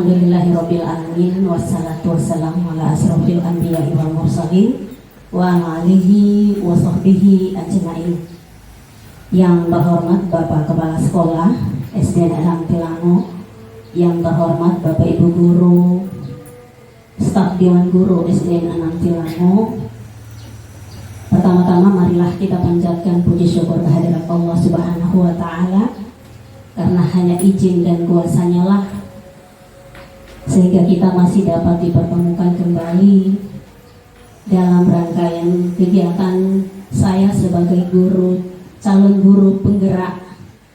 Alhamdulillahirabbil alamin wassalatu wassalamu ala asrofil anbiya'i wal mursalin wa ala alihi wa sahbihi ajma'in. Yang terhormat Bapak Kepala Sekolah SD Anang Tilano, yang terhormat Bapak Ibu Guru, staf Dewan Guru SD Anang Tilano. Pertama-tama marilah kita panjatkan puji syukur kehadirat Allah Subhanahu wa taala, karena hanya izin dan kuasa-Nya lah sehingga kita masih dapat dipertemukan kembali dalam rangkaian kegiatan saya sebagai calon guru penggerak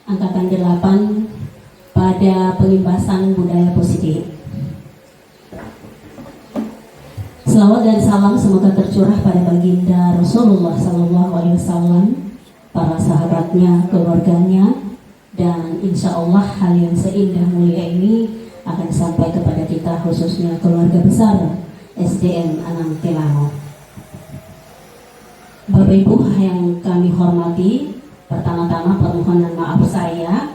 angkatan 8 pada pengibasan budaya positif. Selawat dan salam semoga tercurah pada baginda Rasulullah SAW, para sahabatnya, keluarganya, dan insya Allah hal yang seindah mulia ini akan sampai kepada kita, khususnya keluarga besar SDN Anang Tilano. Bapak Ibu yang kami hormati, pertama-tama permohonan maaf saya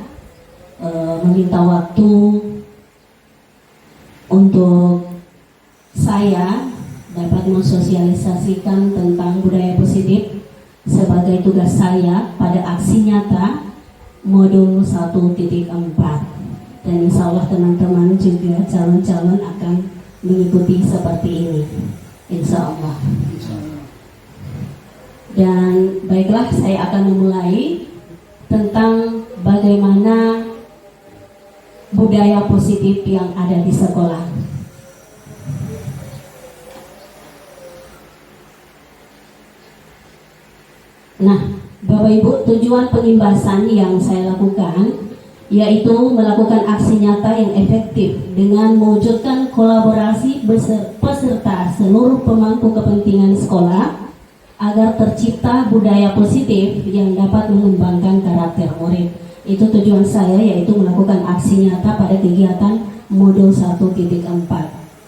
meminta waktu untuk saya dapat mensosialisasikan tentang budaya positif sebagai tugas saya pada aksi nyata modul 1.4. Dan insya Allah teman-teman juga calon-calon akan mengikuti seperti ini, insya Allah. Dan baiklah, saya akan memulai tentang bagaimana budaya positif yang ada di sekolah. Nah, Bapak Ibu, tujuan pengibasan yang saya lakukan yaitu melakukan aksi nyata yang efektif dengan mewujudkan kolaborasi peserta seluruh pemangku kepentingan sekolah agar tercipta budaya positif yang dapat mengembangkan karakter murid. Itu tujuan saya, yaitu melakukan aksi nyata pada kegiatan modul 1.4.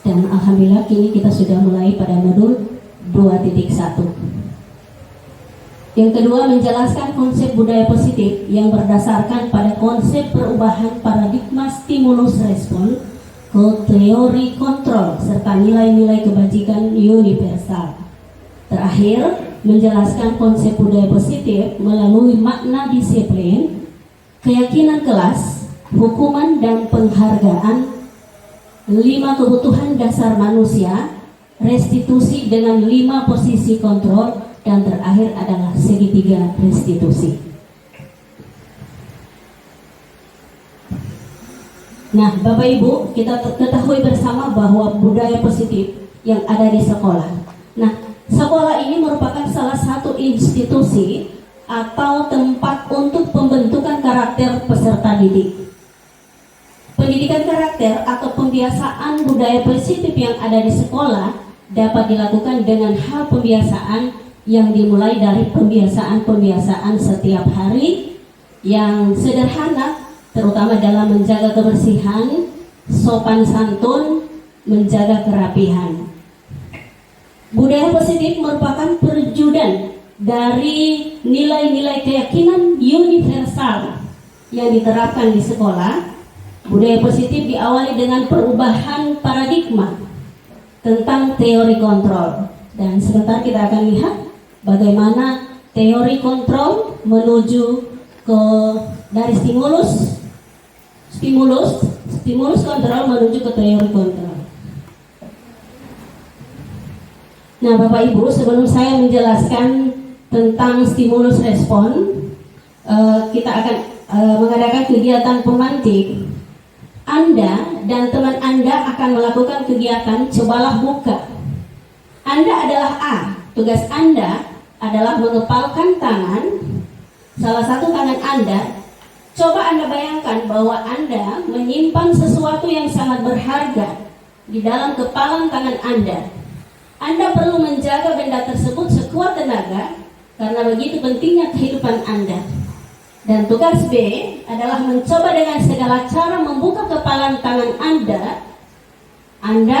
Dan alhamdulillah kini kita sudah mulai pada modul 2.1. Yang kedua, menjelaskan konsep budaya positif yang berdasarkan pada konsep perubahan paradigma stimulus respon ke teori kontrol serta nilai-nilai kebajikan universal. Terakhir, menjelaskan konsep budaya positif melalui makna disiplin, keyakinan kelas, hukuman dan penghargaan, 5 kebutuhan dasar manusia, restitusi dengan 5 posisi kontrol, dan terakhir adalah segitiga restitusi. Nah, Bapak Ibu, kita ketahui bersama bahwa budaya positif yang ada di sekolah. Nah, sekolah ini merupakan salah satu institusi atau tempat untuk pembentukan karakter peserta didik. Pendidikan karakter atau pembiasaan budaya positif yang ada di sekolah dapat dilakukan dengan hal pembiasaan yang dimulai dari pembiasaan setiap hari yang sederhana, terutama dalam menjaga kebersihan, sopan santun, menjaga kerapihan. Budaya positif merupakan perwujudan dari nilai-nilai keyakinan universal yang diterapkan di sekolah. Budaya positif diawali dengan perubahan paradigma tentang teori kontrol. Dan sebentar kita akan lihat bagaimana teori kontrol menuju ke dari stimulus kontrol menuju ke teori kontrol. Nah, Bapak Ibu, sebelum saya menjelaskan tentang stimulus respon, kita akan mengadakan kegiatan pemantik. Anda dan teman Anda akan melakukan kegiatan cobalah buka. Anda adalah A. Tugas Anda adalah mengepalkan tangan, salah satu tangan Anda. Coba Anda bayangkan bahwa Anda menyimpan sesuatu yang sangat berharga di dalam kepalan tangan Anda. Anda perlu menjaga benda tersebut sekuat tenaga karena begitu pentingnya kehidupan Anda. Dan tugas B adalah mencoba dengan segala cara membuka kepalan tangan Anda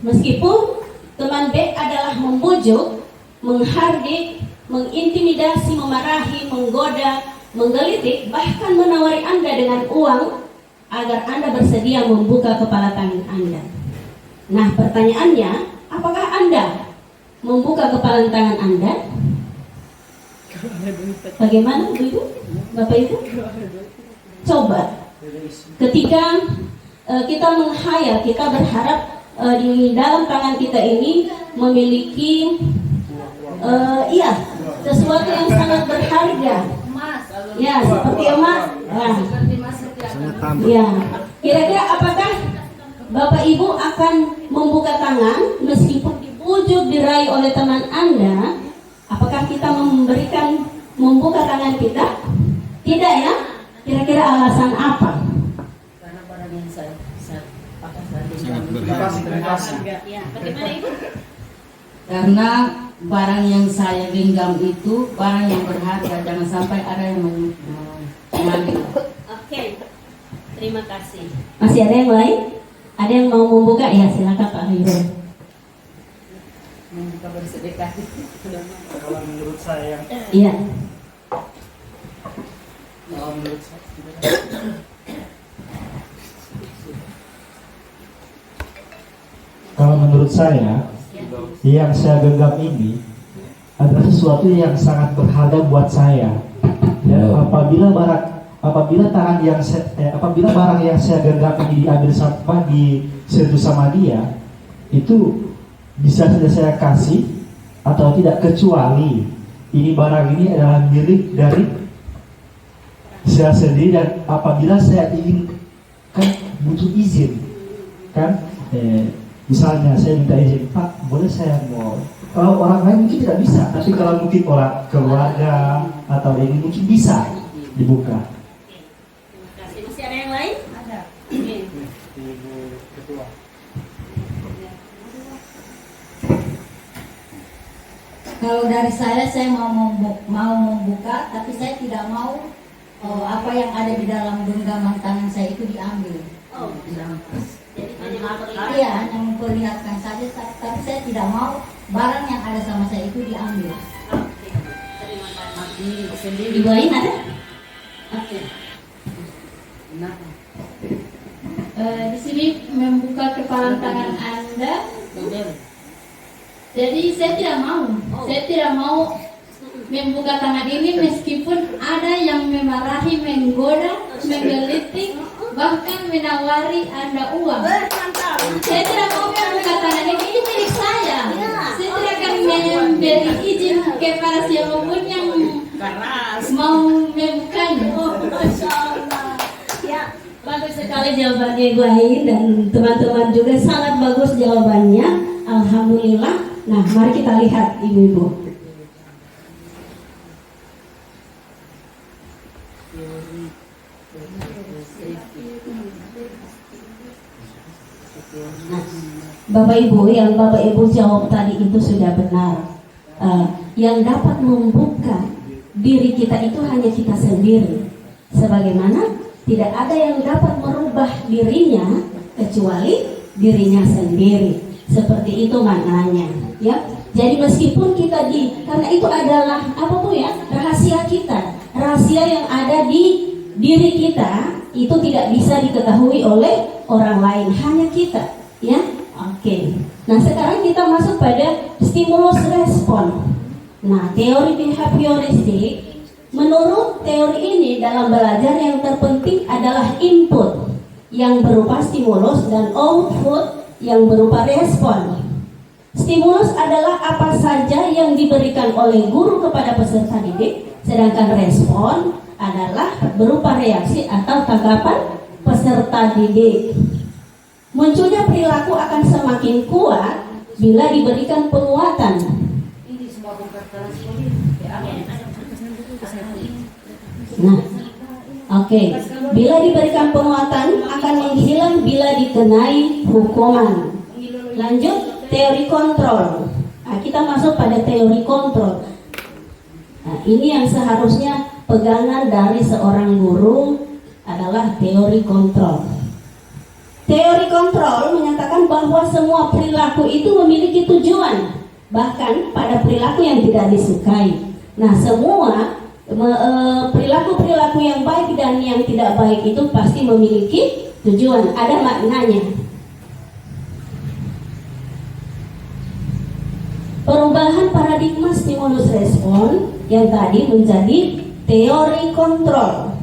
meskipun teman B adalah membujuk, menghardik, mengintimidasi, memarahi, menggoda, menggelitik, bahkan menawari Anda dengan uang agar Anda bersedia membuka kepala tangan Anda. Nah, pertanyaannya, apakah Anda membuka kepala tangan Anda? Bagaimana, Ibu? Bapak Ibu? Coba. Ketika kita menghayal, kita berharap di dalam tangan kita ini memiliki sesuatu yang sangat berharga. Ya, seperti emas. Ya, kira-kira apakah Bapak Ibu akan membuka tangan meskipun dibujuk diraih oleh teman Anda? Apakah kita membuka tangan kita? Tidak ya? Kira-kira alasan apa? Karena barang yang saya pakai sangat berharga. Ya, bagaimana Ibu? karena barang yang saya genggam itu barang yang berharga, jangan sampai ada yang mengambil. Oke, terima kasih. Masih ada yang lain? Ada yang mau membuka? Ya, silakan Pak Hairul. Membuka bersedekah. Kalau menurut saya, Iya. kalau menurut saya, kalau menurut saya, yang saya genggam ini adalah sesuatu yang sangat berharga buat saya. Ya, apabila barang yang saya genggam ini diambil disentuh sama dia, itu bisa saja saya kasih atau tidak, kecuali ini barang ini adalah milik dari saya sendiri, dan apabila saya ingin kan butuh izin kan, misalnya saya minta izin, Pak boleh saya mau, kalau orang lain mungkin tidak bisa, tapi kalau mungkin orang keluarga atau ini mungkin bisa dibuka. Terima kasih. Masih ada yang lain? Ada. Ibu Ketua. Kalau dari saya mau membuka, tapi saya tidak mau apa yang ada di dalam genggaman tangan saya itu diambil. Oh, jadi hanya Iya, hanya memperlihatkan saja, tapi saya tidak mau barang yang ada sama saya itu diambil. Oke, terima kasih. Sendiri. Ibu lain ada? Oke. Nah, Di sini membuka kepala tangan Anda. betul. Jadi saya tidak mau. Saya tidak mau membuka tangan ini meskipun ada yang memarahi, menggoda, menggelitik, bahkan menawari Anda uang. Saya tidak mau membuka tangan ini milik saya. Saya tidak akan memberi izin kepada siapapun yang mau membukanya. Masya Allah. Ya, bagus sekali jawabannya Ibu Ain, dan teman-teman juga sangat bagus jawabannya. Alhamdulillah. Nah, mari kita lihat Ibu-ibu. Nah, Bapak Ibu, yang Bapak Ibu jawab tadi itu sudah benar. Yang dapat membuka diri kita itu hanya kita sendiri. Sebagaimana tidak ada yang dapat merubah dirinya kecuali dirinya sendiri. Seperti itu maknanya, ya. Jadi meskipun kita karena itu adalah apa Bu ya, rahasia kita, rahasia yang ada di diri kita, itu tidak bisa diketahui oleh orang lain, hanya kita, ya. Oke. Nah, sekarang kita masuk pada stimulus respon. Nah, teori behavioristik, menurut teori ini dalam belajar yang terpenting adalah input yang berupa stimulus dan output yang berupa respon. Stimulus adalah apa saja yang diberikan oleh guru kepada peserta didik, sedangkan respon adalah berupa reaksi atau tanggapan peserta didik. Munculnya perilaku akan semakin kuat bila diberikan penguatan. Ini semua bukan transport. Nah, oke. Bila diberikan penguatan akan menghilang bila dikenai hukuman. Lanjut, teori kontrol. Nah, kita masuk pada teori kontrol. Nah, ini yang seharusnya pegangan dari seorang guru adalah teori kontrol. Teori kontrol menyatakan bahwa semua perilaku itu memiliki tujuan, bahkan pada perilaku yang tidak disukai. Nah, semua perilaku-perilaku yang baik dan yang tidak baik itu pasti memiliki tujuan, ada maknanya. Perubahan paradigma stimulus respon yang tadi menjadi teori kontrol.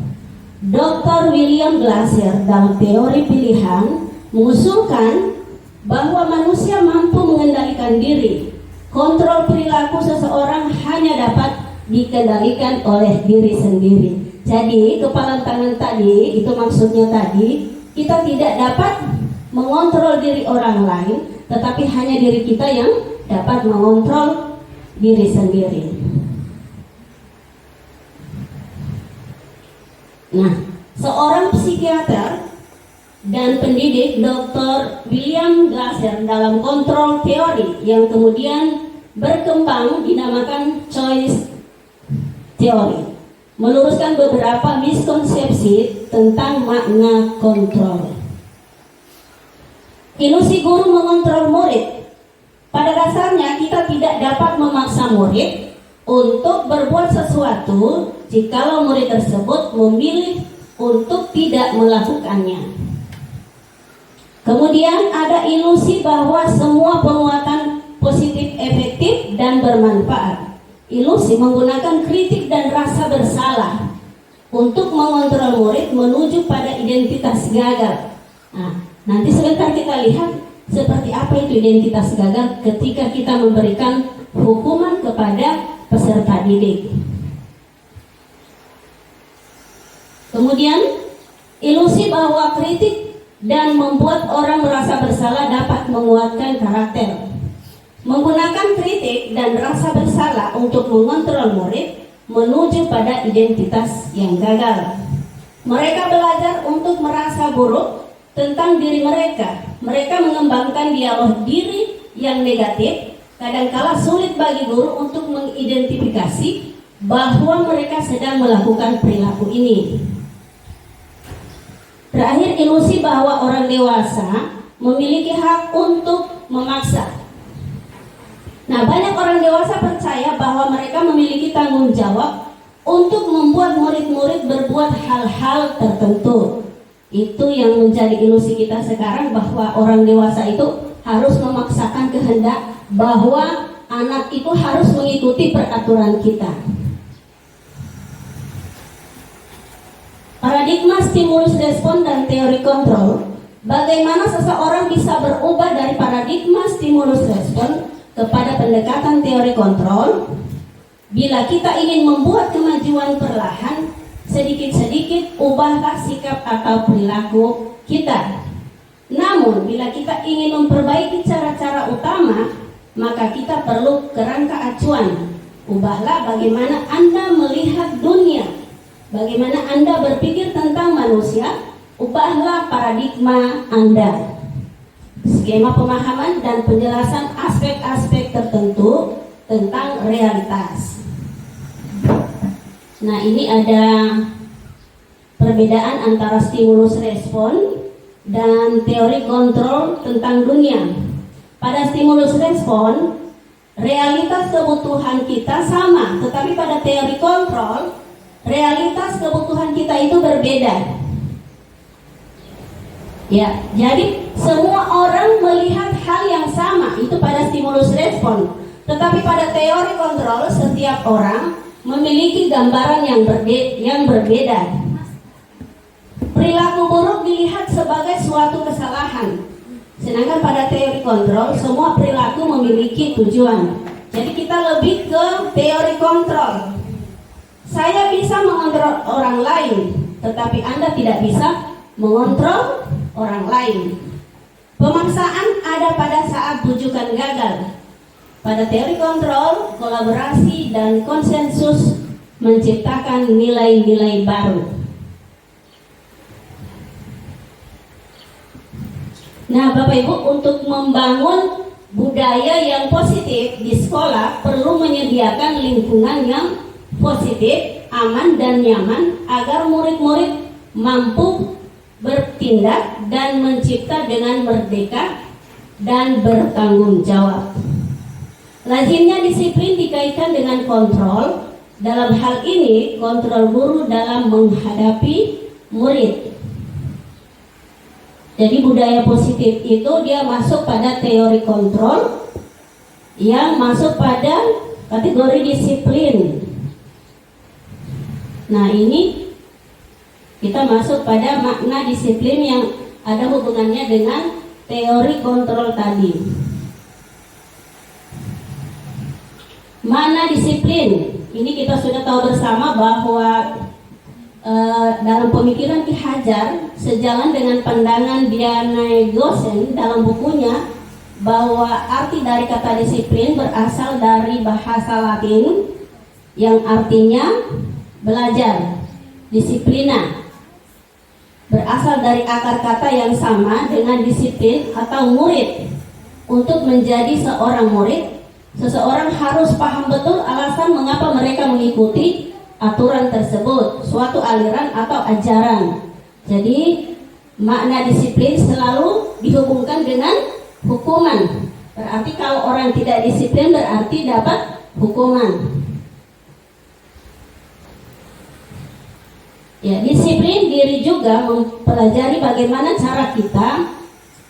Dr. William Glasser dalam teori pilihan mengusulkan bahwa manusia mampu mengendalikan diri. Kontrol perilaku seseorang hanya dapat dikendalikan oleh diri sendiri. Jadi kepalan tangan tadi itu maksudnya tadi kita tidak dapat mengontrol diri orang lain, tetapi hanya diri kita yang dapat mengontrol diri sendiri. Nah, seorang psikiater dan pendidik Dr. William Glasser dalam kontrol teori yang kemudian berkembang dinamakan choice teori, meluruskan beberapa miskonsepsi tentang makna kontrol. Ilusi guru mengontrol murid. Pada dasarnya kita tidak dapat memaksa murid untuk berbuat sesuatu jikalau murid tersebut memilih untuk tidak melakukannya. Kemudian ada ilusi bahwa semua penguatan positif efektif dan bermanfaat. Ilusi menggunakan kritik dan rasa bersalah untuk mengontrol murid menuju pada identitas gagal. Nah, nanti sebentar kita lihat seperti apa itu identitas gagal ketika kita memberikan hukuman kepada peserta didik. Kemudian ilusi bahwa kritik dan membuat orang merasa bersalah dapat menguatkan karakter. Menggunakan kritik dan rasa bersalah untuk mengontrol murid menuju pada identitas yang gagal. Mereka belajar untuk merasa buruk tentang diri mereka. Mereka mengembangkan dialog diri yang negatif. Kadangkala sulit bagi guru untuk mengidentifikasi bahwa mereka sedang melakukan perilaku ini. Terakhir, ilusi bahwa orang dewasa memiliki hak untuk memaksa. Nah, banyak orang dewasa percaya bahwa mereka memiliki tanggung jawab untuk membuat murid-murid berbuat hal-hal tertentu. Itu yang menjadi ilusi kita sekarang, bahwa orang dewasa itu harus memaksakan kehendak, bahwa anak itu harus mengikuti peraturan kita. Paradigma stimulus respon dan teori kontrol. Bagaimana seseorang bisa berubah dari paradigma stimulus respon kepada pendekatan teori kontrol? Bila kita ingin membuat kemajuan perlahan, sedikit-sedikit ubahlah sikap atau perilaku kita. Namun, bila kita ingin memperbaiki cara-cara utama, maka kita perlu kerangka acuan. Ubahlah bagaimana Anda melihat dunia, bagaimana Anda berpikir tentang manusia. Ubahlah paradigma Anda. Skema pemahaman dan penjelasan aspek-aspek tertentu tentang realitas. Nah, ini ada perbedaan antara stimulus respon dan teori kontrol tentang dunia. Pada stimulus respon, realitas kebutuhan kita sama, tetapi pada teori kontrol, realitas kebutuhan kita itu berbeda. Ya, jadi semua orang melihat hal yang sama itu pada stimulus respon, tetapi pada teori kontrol setiap orang memiliki gambaran yang berbeda. Perilaku buruk dilihat sebagai suatu kesalahan, sedangkan pada teori kontrol semua perilaku memiliki tujuan. Jadi kita lebih ke teori kontrol. Saya bisa mengontrol orang lain, tetapi Anda tidak bisa mengontrol orang lain. Pemaksaan ada pada saat rujukan gagal. Pada teori kontrol, kolaborasi dan konsensus menciptakan nilai-nilai baru. Nah, Bapak Ibu, untuk membangun budaya yang positif di sekolah perlu menyediakan lingkungan yang positif, aman dan nyaman agar murid-murid mampu bertindak dan mencipta dengan merdeka dan bertanggung jawab. Lazimnya disiplin dikaitkan dengan kontrol. Dalam hal ini, kontrol guru dalam menghadapi murid. Jadi budaya positif itu dia masuk pada teori kontrol yang masuk pada kategori disiplin. Nah, ini kita masuk pada makna disiplin yang ada hubungannya dengan teori kontrol tadi. Makna disiplin ini kita sudah tahu bersama bahwa dalam pemikiran Ki Hajar sejalan dengan pandangan Diana Gosen dalam bukunya bahwa arti dari kata disiplin berasal dari bahasa Latin yang artinya belajar, disiplina. Berasal dari akar kata yang sama dengan disiplin atau murid. Untuk menjadi seorang murid, seseorang harus paham betul alasan mengapa mereka mengikuti aturan tersebut, suatu aliran atau ajaran. Jadi makna disiplin selalu dihubungkan dengan hukuman. Berarti kalau orang tidak disiplin berarti dapat hukuman. Ya, disiplin diri juga mempelajari bagaimana cara kita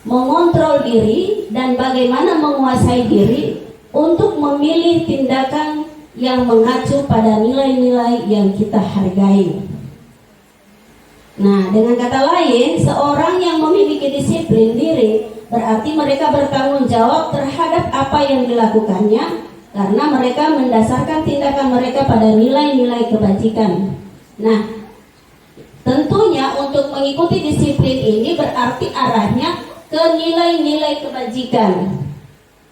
mengontrol diri dan bagaimana menguasai diri untuk memilih tindakan yang mengacu pada nilai-nilai yang kita hargai. Nah, dengan kata lain, seorang yang memiliki disiplin diri berarti mereka bertanggung jawab terhadap apa yang dilakukannya karena mereka mendasarkan tindakan mereka pada nilai-nilai kebajikan. Nah, tentunya untuk mengikuti disiplin ini berarti arahnya ke nilai-nilai kebajikan.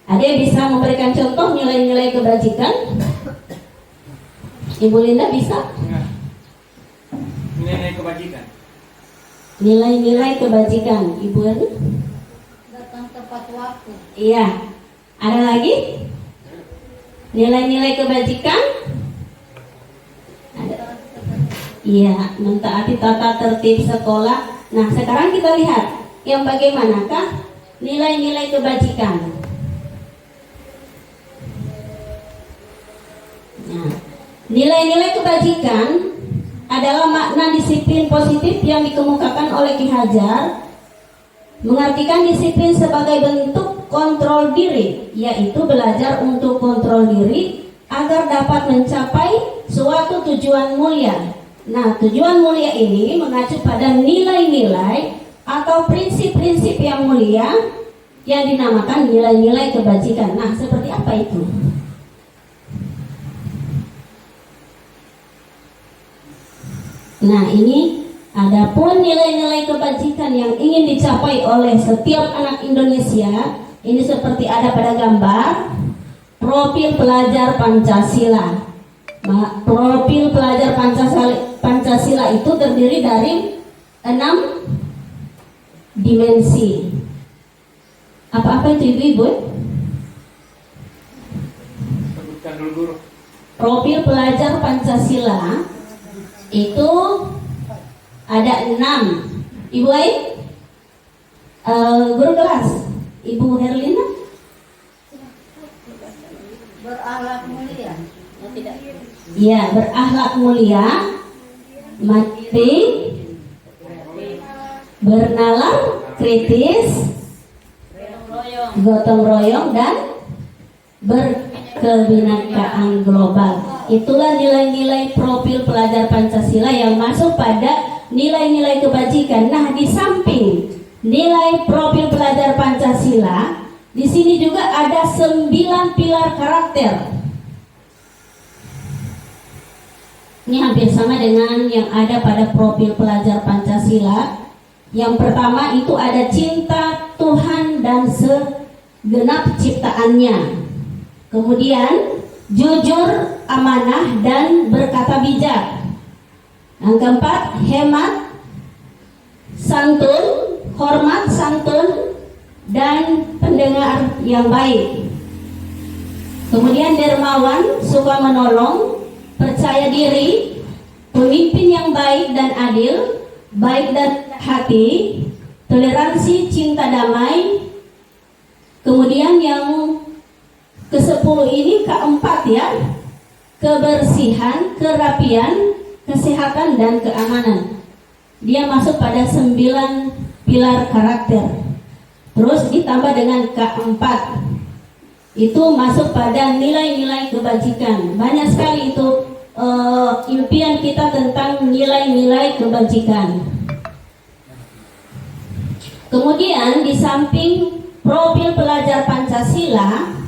Ada yang bisa memberikan contoh nilai-nilai kebajikan? Ibu Linda bisa? Nilai kebajikan. Nilai-nilai kebajikan, Ibu Erni? Datang tepat waktu. Iya. Ada lagi? Nilai-nilai kebajikan? Ada. Iya, mentaati tata tertib sekolah. Nah, sekarang kita lihat yang bagaimanakah nilai-nilai kebajikan. Nah, nilai-nilai kebajikan adalah makna disiplin positif yang dikemukakan oleh Ki Hajar, mengartikan disiplin sebagai bentuk kontrol diri, yaitu belajar untuk kontrol diri agar dapat mencapai suatu tujuan mulia. Nah, tujuan mulia ini mengacu pada nilai-nilai atau prinsip-prinsip yang mulia yang dinamakan nilai-nilai kebajikan. Nah, seperti apa itu? Nah, ini adapun nilai-nilai kebajikan yang ingin dicapai oleh setiap anak Indonesia, ini seperti ada pada gambar profil pelajar Pancasila. Profil pelajar Pancasila itu terdiri dari 6 dimensi. Apa-apa itu ibu-ibu? Sebutkan dulu guru. Profil pelajar Pancasila itu ada 6. Ibu Ain, guru kelas, Ibu Herlina. Berakhlak mulia. Ya, berakhlak mulia, mandiri, bernalar, kritis, gotong royong, dan berkebinekaan global. Itulah nilai-nilai profil pelajar Pancasila yang masuk pada nilai-nilai kebajikan. Nah, di samping nilai profil pelajar Pancasila, di sini juga ada 9 pilar karakter. Ini hampir sama dengan yang ada pada profil pelajar Pancasila. Yang pertama itu ada cinta Tuhan dan segenap ciptaannya. Kemudian jujur, amanah, dan berkata bijak. Yang keempat, hemat, santun, hormat, santun, dan pendengar yang baik. Kemudian dermawan, suka menolong, percaya diri, pemimpin yang baik dan adil, baik dan hati, toleransi, cinta damai. Kemudian yang ke-10 ini keempat ya, kebersihan, kerapian, kesehatan, dan keamanan. Dia masuk pada 9 pilar karakter. Terus ditambah dengan keempat, itu masuk pada nilai-nilai kebajikan. Banyak sekali itu impian kita tentang nilai-nilai kebajikan. Kemudian di samping profil pelajar Pancasila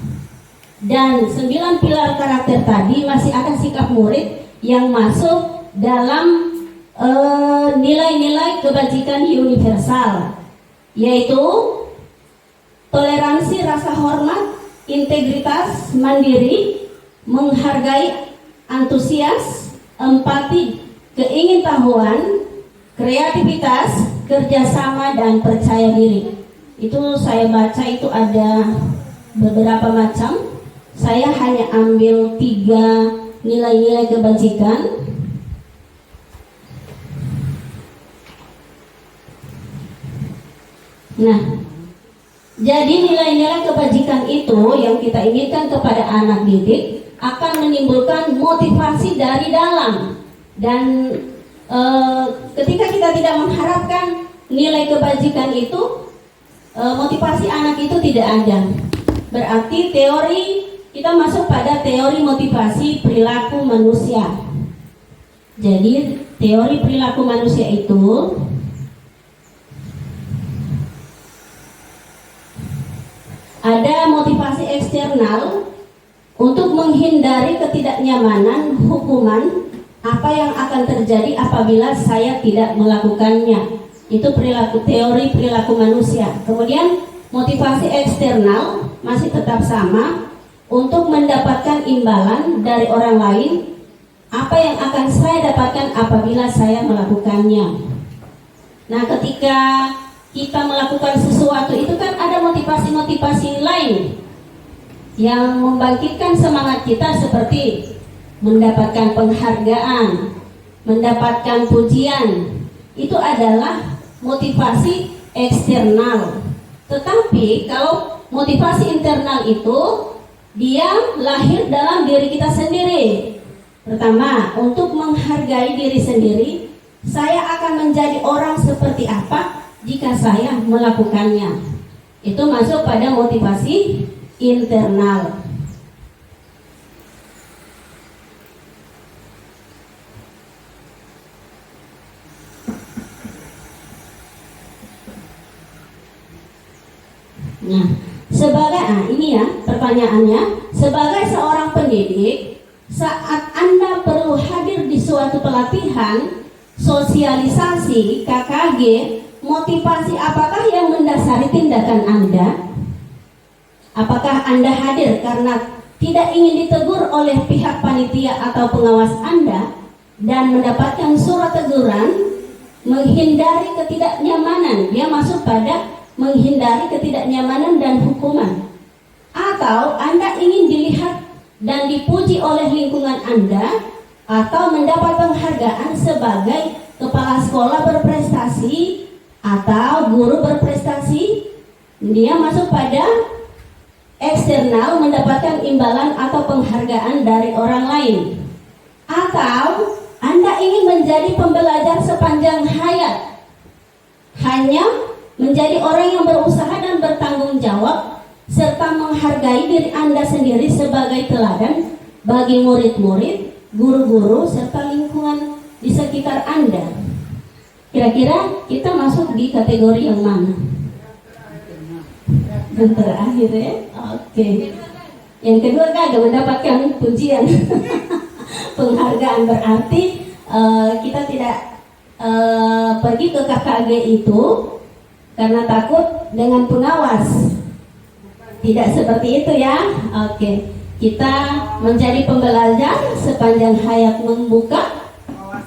dan 9 pilar karakter tadi, masih ada sikap murid yang masuk dalam nilai-nilai kebajikan universal, yaitu toleransi, rasa hormat, integritas, mandiri, menghargai, antusias, empati, keingintahuan, kreativitas, kerjasama, dan percaya diri. Itu saya baca itu ada beberapa macam. Saya hanya ambil 3 nilai-nilai kebajikan. Nah, jadi nilai-nilai kebajikan itu yang kita inginkan kepada anak didik akan menimbulkan motivasi dari dalam. Dan ketika kita tidak mengharapkan nilai kebajikan itu, motivasi anak itu tidak ada. Berarti kita masuk pada teori motivasi perilaku manusia. Jadi teori perilaku manusia itu ada motivasi eksternal untuk menghindari ketidaknyamanan, hukuman, apa yang akan terjadi apabila saya tidak melakukannya. Itu teori perilaku manusia. Kemudian motivasi eksternal masih tetap sama, untuk mendapatkan imbalan dari orang lain, apa yang akan saya dapatkan apabila saya melakukannya. Nah, ketika kita melakukan sesuatu itu kan ada motivasi-motivasi lain yang membangkitkan semangat kita, seperti mendapatkan penghargaan, mendapatkan pujian. Itu adalah motivasi eksternal. Tetapi kalau motivasi internal itu dia lahir dalam diri kita sendiri. Pertama, untuk menghargai diri sendiri, saya akan menjadi orang seperti apa jika saya melakukannya. Itu masuk pada motivasi internal. Nah, ini ya pertanyaannya, sebagai seorang pendidik, saat Anda perlu hadir di suatu pelatihan, sosialisasi, KKG, motivasi apakah yang mendasari tindakan Anda? Apakah Anda hadir karena tidak ingin ditegur oleh pihak panitia atau pengawas Anda dan mendapatkan surat teguran, menghindari ketidaknyamanan? Dia masuk pada menghindari ketidaknyamanan dan hukuman. Atau Anda ingin dilihat dan dipuji oleh lingkungan Anda, atau mendapat penghargaan sebagai kepala sekolah berprestasi atau guru berprestasi. Dia masuk pada eksternal, mendapatkan imbalan atau penghargaan dari orang lain. Atau Anda ingin menjadi pembelajar sepanjang hayat, hanya menjadi orang yang berusaha dan bertanggung jawab, serta menghargai diri Anda sendiri sebagai teladan bagi murid-murid, guru-guru, serta lingkungan di sekitar Anda. Kira-kira kita masuk di kategori yang mana? Yang terakhir ya? Oke. Yang kedua kagak mendapatkan pujian. Penghargaan, berarti kita tidak pergi ke KKG itu karena takut dengan pengawas. Tidak seperti itu ya. Oke. Kita menjadi pembelajar sepanjang hayat, membuka.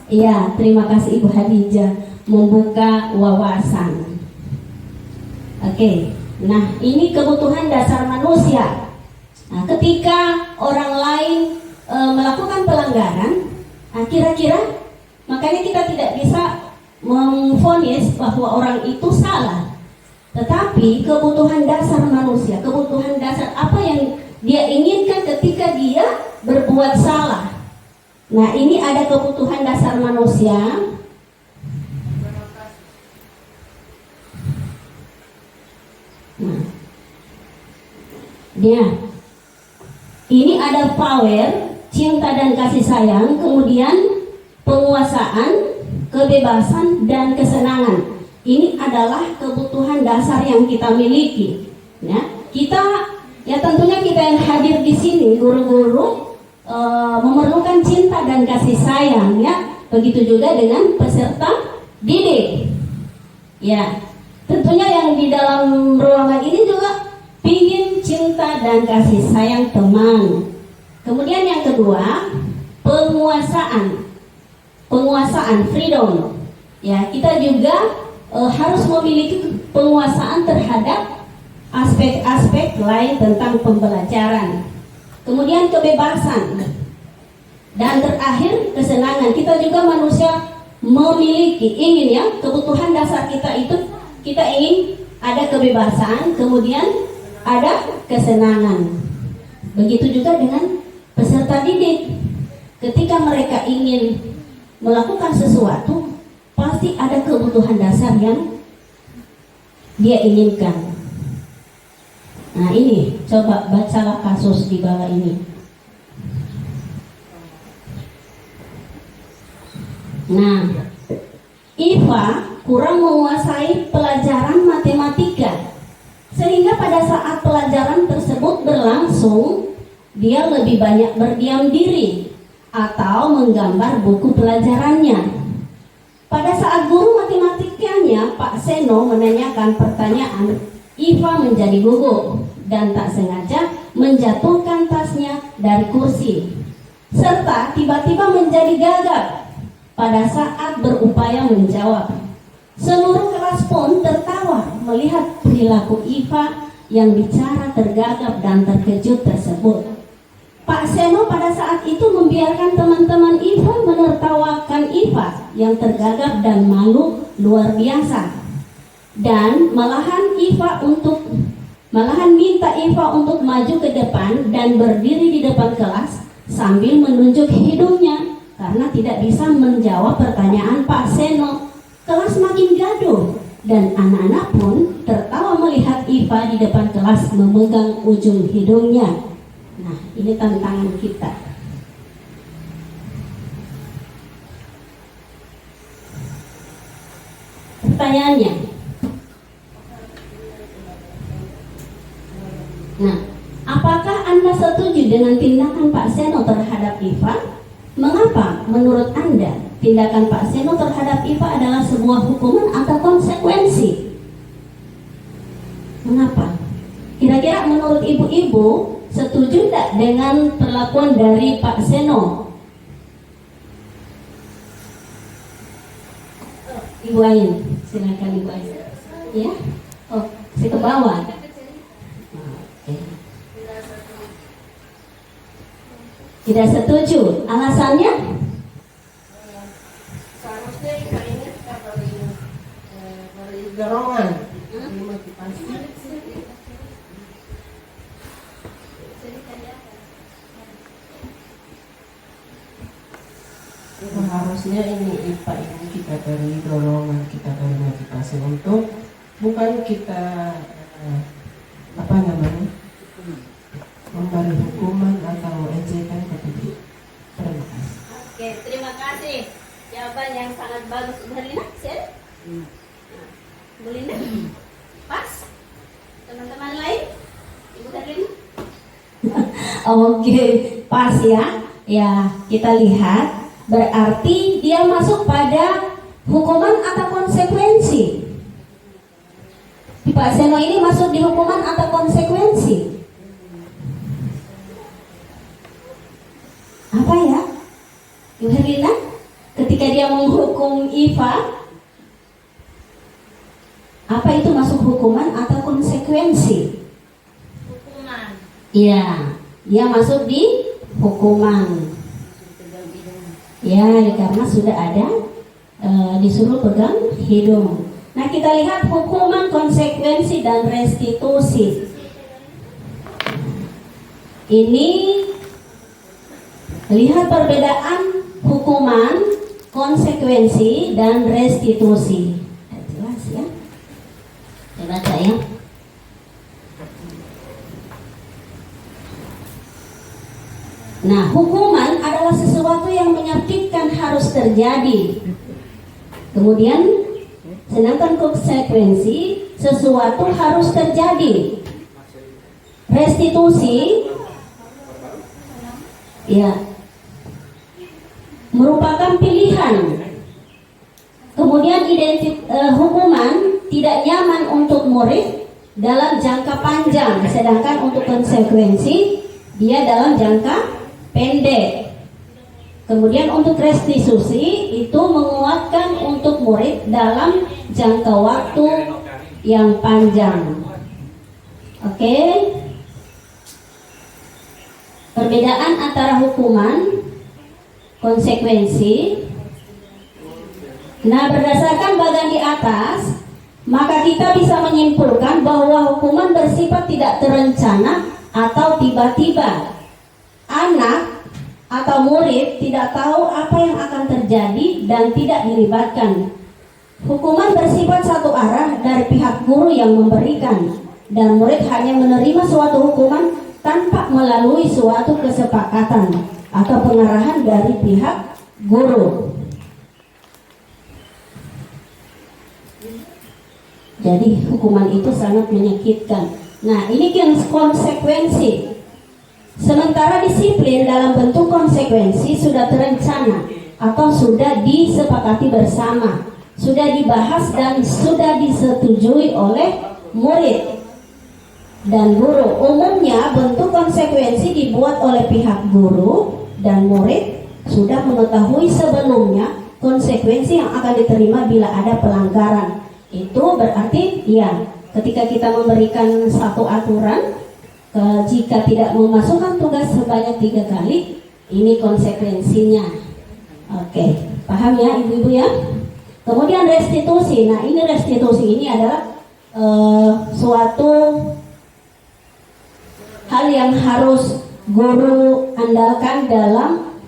Iya, terima kasih Ibu Hadijah, membuka wawasan. Oke. Nah, ini kebutuhan dasar manusia. Nah, ketika orang lain melakukan pelanggaran, nah, kira-kira makanya kita tidak bisa memvonis bahwa orang itu salah. Tetapi kebutuhan dasar manusia, kebutuhan dasar apa yang dia inginkan ketika dia berbuat salah. Nah, ini ada kebutuhan dasar manusia. Ya, ini ada power, cinta dan kasih sayang, kemudian penguasaan, kebebasan dan kesenangan. Ini adalah kebutuhan dasar yang kita miliki. Ya, tentunya kita yang hadir di sini, guru-guru memerlukan cinta dan kasih sayang. Ya, begitu juga dengan peserta didik. Ya, tentunya yang di dalam ruangan ini juga ingin cinta dan kasih sayang teman. Kemudian yang kedua, penguasaan freedom. Ya, kita juga harus memiliki penguasaan terhadap aspek-aspek lain tentang pembelajaran. Kemudian kebebasan. Dan terakhir kesenangan. Kita juga manusia ingin ya, kebutuhan dasar kita itu kita ingin ada kebebasan, kemudian ada kesenangan. Begitu juga dengan peserta didik. Ketika mereka ingin melakukan sesuatu, pasti ada kebutuhan dasar yang dia inginkan. Nah ini, coba bacalah kasus di bawah ini. Nah, Iva kurang menguasai pelajaran matematika, sehingga pada saat pelajaran tersebut berlangsung, dia lebih banyak berdiam diri atau menggambar buku pelajarannya. Pada saat guru matematikanya, Pak Seno, menanyakan pertanyaan, Iva menjadi gugup dan tak sengaja menjatuhkan tasnya dari kursi, serta tiba-tiba menjadi gagap pada saat berupaya menjawab. Seluruh kelas pun tertawa melihat perilaku Iva yang bicara tergagap dan terkejut tersebut. Pak Seno pada saat itu membiarkan teman-teman Iva menertawakan Iva yang tergagap dan malu luar biasa, dan malahan minta Iva untuk maju ke depan dan berdiri di depan kelas sambil menunjuk hidungnya karena tidak bisa menjawab pertanyaan Pak Seno. Kelas makin gaduh dan anak-anak pun tertawa melihat Iva di depan kelas memegang ujung hidungnya. Nah, ini tantangan kita. Pertanyaannya, nah, apakah Anda setuju dengan tindakan Pak Seno terhadap Iva? Mengapa menurut Anda tindakan Pak Seno terhadap Iva adalah sebuah hukuman atau konsekuensi? Mengapa? Kira-kira menurut ibu-ibu setuju tidak dengan perlakuan dari Pak Seno? Ibu Ain, silakan Ibu Ain. Ya, oh, saya ke bawah. Tidak setuju. Alasannya? Seharusnya ini kita beri dorongan, beri motivasi. Harusnya ini IPA ini kita beri dorongan, kita beri motivasi untuk bukan kita memberi hukuman atau ejekan kepada. Terima kasih. Oke, terima kasih. Jawaban yang sangat bagus. Bu Herlina, share. Bu Linda, pas. Teman-teman lain, Ibu Herlina. Oke, pas ya. Ya, kita lihat. Berarti dia masuk pada hukuman atau konsekuensi. Pak Seno ini masuk di hukuman atau konsekuensi? Apa ya? Ibu Herlina, ketika dia menghukum Iva, apa itu masuk hukuman atau konsekuensi? Hukuman. Iya, dia masuk di hukuman. Ya, karena sudah ada disuruh pegang hidung. Nah, kita lihat hukuman, konsekuensi, dan restitusi. Ini lihat perbedaan hukuman, konsekuensi, dan restitusi. Jelas ya? Coba baca ya. Nah, hukuman adalah sesuatu yang menyakitkan harus terjadi. Kemudian, sedangkan konsekuensi sesuatu harus terjadi. Restitusi, ya, merupakan pilihan. Kemudian hukuman tidak nyaman untuk murid dalam jangka panjang, sedangkan untuk konsekuensi dia dalam jangka pendek. Kemudian untuk restitusi itu menguatkan untuk murid dalam jangka waktu yang panjang. Oke. Perbedaan antara hukuman, konsekuensi. Nah, berdasarkan bagian di atas, maka kita bisa menyimpulkan bahwa hukuman bersifat tidak terencana atau tiba-tiba. Anak atau murid tidak tahu apa yang akan terjadi dan tidak dilibatkan. Hukuman bersifat satu arah dari pihak guru yang memberikan, dan murid hanya menerima suatu hukuman tanpa melalui suatu kesepakatan atau pengarahan dari pihak guru. Jadi hukuman itu sangat menyakitkan. Nah, ini kan konsekuensi. Sementara disiplin dalam bentuk konsekuensi sudah terencana atau sudah disepakati bersama, sudah dibahas dan sudah disetujui oleh murid dan guru. Umumnya bentuk konsekuensi dibuat oleh pihak guru dan murid sudah mengetahui sebelumnya konsekuensi yang akan diterima bila ada pelanggaran. Itu berarti ya, ketika kita memberikan satu aturan, jika tidak memasukkan tugas sebanyak 3 kali, ini konsekuensinya. Oke, paham ya ibu-ibu ya? Kemudian restitusi. Nah, ini restitusi ini adalah suatu hal yang harus guru andalkan dalam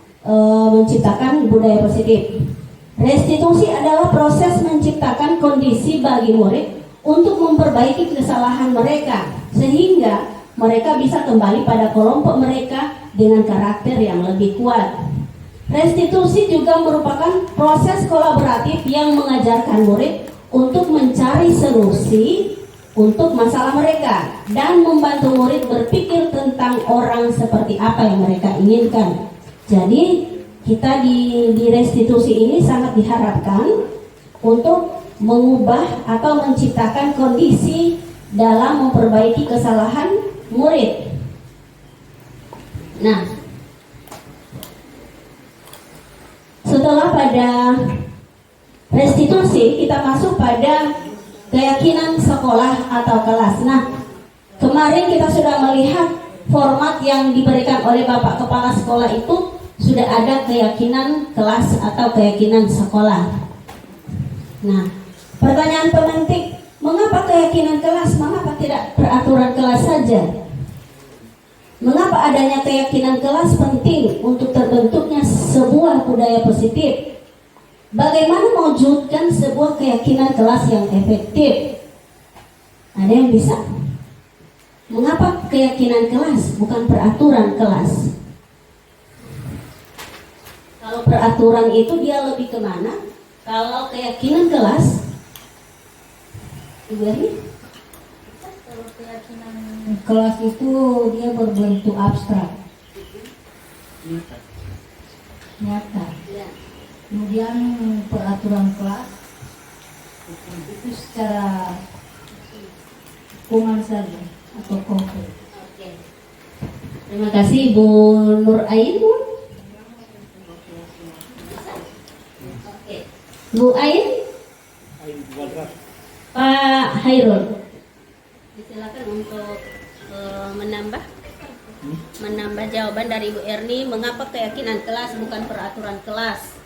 menciptakan budaya positif. Restitusi adalah proses menciptakan kondisi bagi murid untuk memperbaiki kesalahan mereka, sehingga mereka bisa kembali pada kelompok mereka dengan karakter yang lebih kuat. Restitusi juga merupakan proses kolaboratif yang mengajarkan murid untuk mencari solusi untuk masalah mereka dan membantu murid berpikir tentang orang seperti apa yang mereka inginkan. Jadi kita di restitusi ini sangat diharapkan untuk mengubah atau menciptakan kondisi dalam memperbaiki kesalahan murid. Nah, setelah pada restitusi kita masuk pada keyakinan sekolah atau kelas. Nah, kemarin kita sudah melihat format yang diberikan oleh Bapak Kepala Sekolah itu sudah ada keyakinan kelas atau keyakinan sekolah. Nah, pertanyaan pemantik, mengapa keyakinan kelas? Mengapa tidak peraturan kelas saja? Mengapa adanya keyakinan kelas penting untuk terbentuknya sebuah budaya positif? Bagaimana mewujudkan sebuah keyakinan kelas yang efektif? Ada yang bisa? Mengapa keyakinan kelas bukan peraturan kelas? Kalau peraturan itu dia lebih kemana? Kalau keyakinan kelas, Ibu Erni? Kalau keyakinan kelas itu dia berbentuk abstrak, nyata. Kemudian peraturan kelas itu secara hukuman saja atau konkret. Oke. Terima kasih Bu Nur Ain. Oke. Bu Ain? Pak Hairul. Silakan untuk menambah jawaban dari Ibu Erni, mengapa keyakinan kelas bukan peraturan kelas?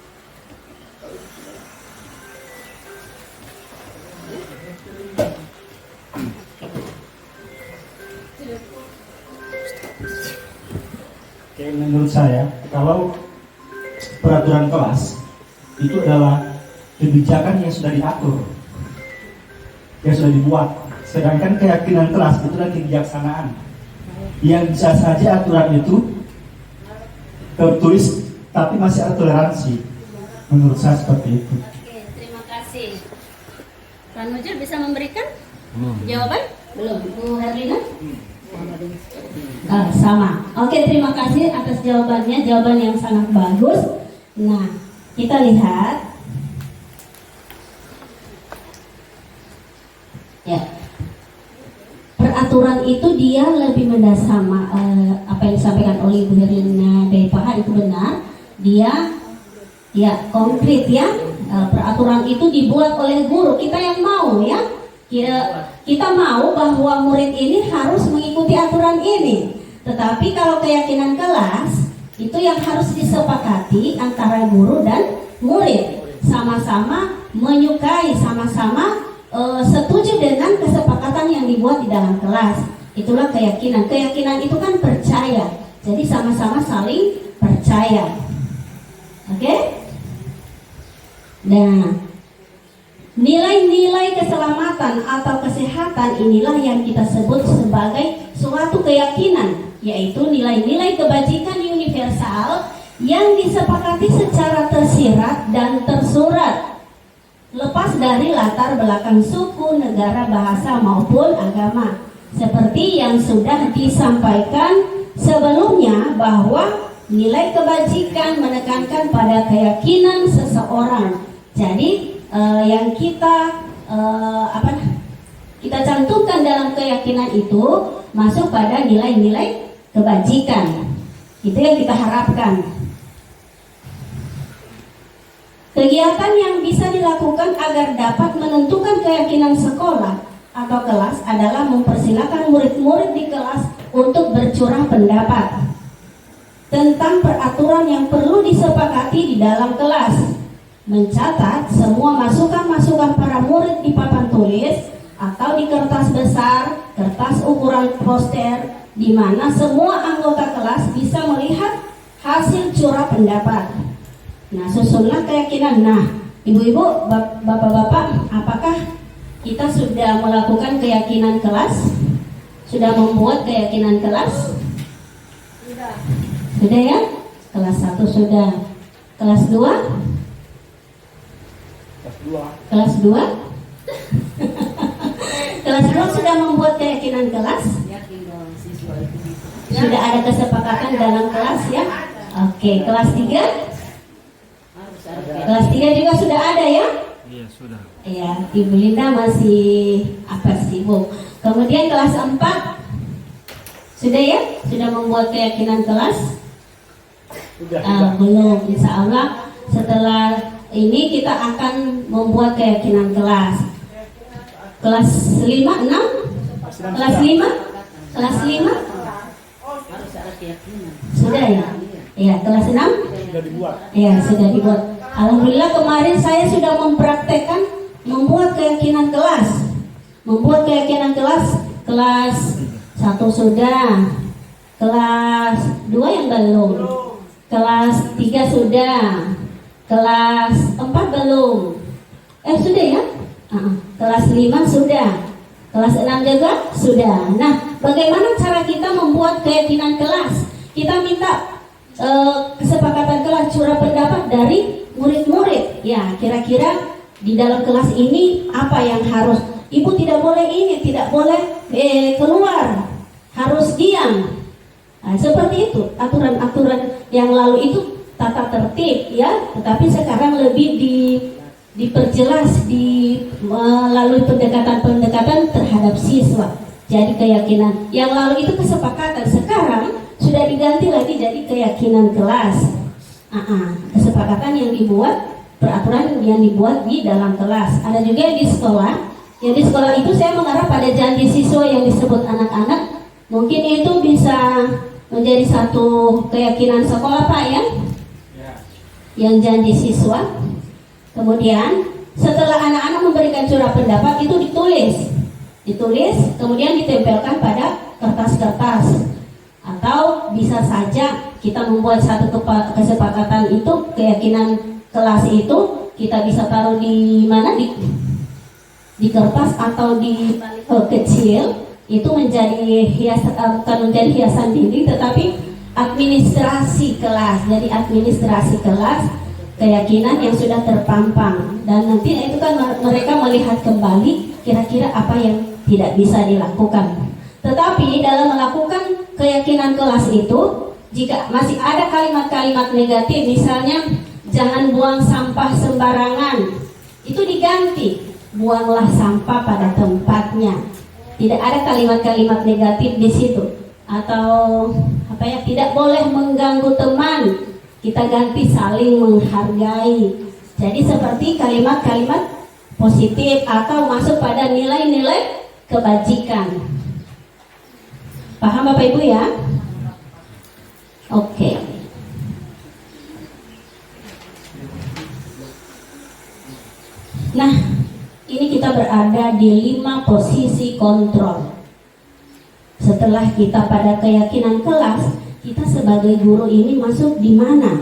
Oke, menurut saya kalau peraturan kelas itu adalah kebijakan yang sudah diatur, yang sudah dibuat. Sedangkan keyakinan kelas itu adalah kebijaksanaan yang bisa saja aturan itu tertulis tapi masih ada toleransi. Menurut saya seperti itu. Oke, terima kasih. Pak Nujul bisa memberikan jawaban? Belum. Bu Herlina? Sama. Oke, terima kasih atas jawabannya. Jawaban yang sangat bagus. Nah, kita lihat. Ya. Peraturan itu dia lebih mendasar apa yang disampaikan oleh Bu Herlina dari PH itu benar. Dia ya konkret ya. Peraturan itu dibuat oleh guru, kita yang mau ya. Kita mau bahwa murid ini harus mengikuti aturan ini. Tetapi kalau keyakinan kelas itu yang harus disepakati antara guru dan murid, sama-sama menyukai, sama-sama setuju dengan kesepakatan yang dibuat di dalam kelas. Itulah keyakinan. Keyakinan itu kan percaya. Jadi sama-sama saling percaya. Oke? Nah, nilai-nilai keselamatan atau kesehatan inilah yang kita sebut sebagai suatu keyakinan, yaitu nilai-nilai kebajikan universal yang disepakati secara tersirat dan tersurat, lepas dari latar belakang suku, negara, bahasa maupun agama. Seperti yang sudah disampaikan sebelumnya bahwa nilai kebajikan menekankan pada keyakinan seseorang. Jadi yang kita kita cantumkan dalam keyakinan itu masuk pada nilai-nilai kebajikan. Itu yang kita harapkan. Kegiatan yang bisa dilakukan agar dapat menentukan keyakinan sekolah atau kelas adalah mempersilakan murid-murid di kelas untuk bercurah pendapat tentang peraturan yang perlu disepakati di dalam kelas, mencatat semua masukan-masukan para murid di papan tulis atau di kertas besar, kertas ukuran poster, di mana semua anggota kelas bisa melihat hasil curah pendapat. Nah, susunlah keyakinan. Nah, ibu-ibu, bapak-bapak, apakah kita sudah melakukan keyakinan kelas? Sudah membuat keyakinan kelas? Sudah ya? Kelas 1 sudah. Kelas 2? Kelas 2? Kelas 2 sudah membuat keyakinan kelas? Sudah ada kesepakatan dalam kelas ya? Oke, kelas 3? Kelas 3 juga sudah ada ya? Iya, sudah. Iya, Ibu Linda masih sibuk. Kemudian kelas 4 sudah ya? Sudah membuat keyakinan kelas? Belum, insya Allah setelah ini kita akan membuat keyakinan kelas. Kelas 5, 6? Kelas 5? Kelas 5? Sudah ya? Iya, kelas 6? Sudah dibuat. Iya, sudah dibuat. Alhamdulillah kemarin saya sudah mempraktekkan membuat keyakinan kelas. Membuat keyakinan kelas. Kelas 1 sudah. Kelas 2 yang belum. Kelas 3 sudah. Kelas 4 belum. Sudah ya? Kelas 5 sudah. Kelas 6 juga sudah. Nah, bagaimana cara kita membuat keyakinan kelas? Kita minta kesepakatan kelas, curah pendapat dari murid-murid. Ya, kira-kira di dalam kelas ini apa yang harus, ibu tidak boleh ini, tidak boleh keluar, harus diam. Nah, seperti itu aturan-aturan yang lalu itu tata tertib ya, tetapi sekarang lebih diperjelas melalui pendekatan-pendekatan terhadap siswa. Jadi keyakinan yang lalu itu kesepakatan, sekarang sudah diganti lagi jadi keyakinan kelas. Kesepakatan yang dibuat, peraturan yang dibuat di dalam kelas. Ada juga yang di sekolah. Yang di sekolah itu saya mengarah pada janji siswa yang disebut anak-anak. Mungkin itu bisa menjadi satu keyakinan sekolah Pak ya? Yang janji siswa. Kemudian setelah anak-anak memberikan curah pendapat itu ditulis, kemudian ditempelkan pada kertas-kertas. Atau bisa saja kita membuat satu kesepakatan itu, keyakinan kelas itu kita bisa taruh di mana, di kertas atau di kecil, itu menjadi bukan menjadi hiasan dinding, tetapi administrasi kelas. Jadi administrasi kelas, keyakinan yang sudah terpampang, dan nanti itu kan mereka melihat kembali kira-kira apa yang tidak bisa dilakukan. Tetapi dalam melakukan keyakinan kelas itu, jika masih ada kalimat-kalimat negatif, misalnya jangan buang sampah sembarangan, itu diganti, buanglah sampah pada tempatnya. Tidak ada kalimat-kalimat negatif di situ. Atau tidak boleh mengganggu teman, kita ganti saling menghargai. Jadi seperti kalimat-kalimat positif atau masuk pada nilai-nilai kebajikan. Paham Bapak Ibu ya? Oke. Nah, ini kita berada di 5 posisi kontrol. Setelah kita pada keyakinan kelas, kita sebagai guru ini masuk di mana?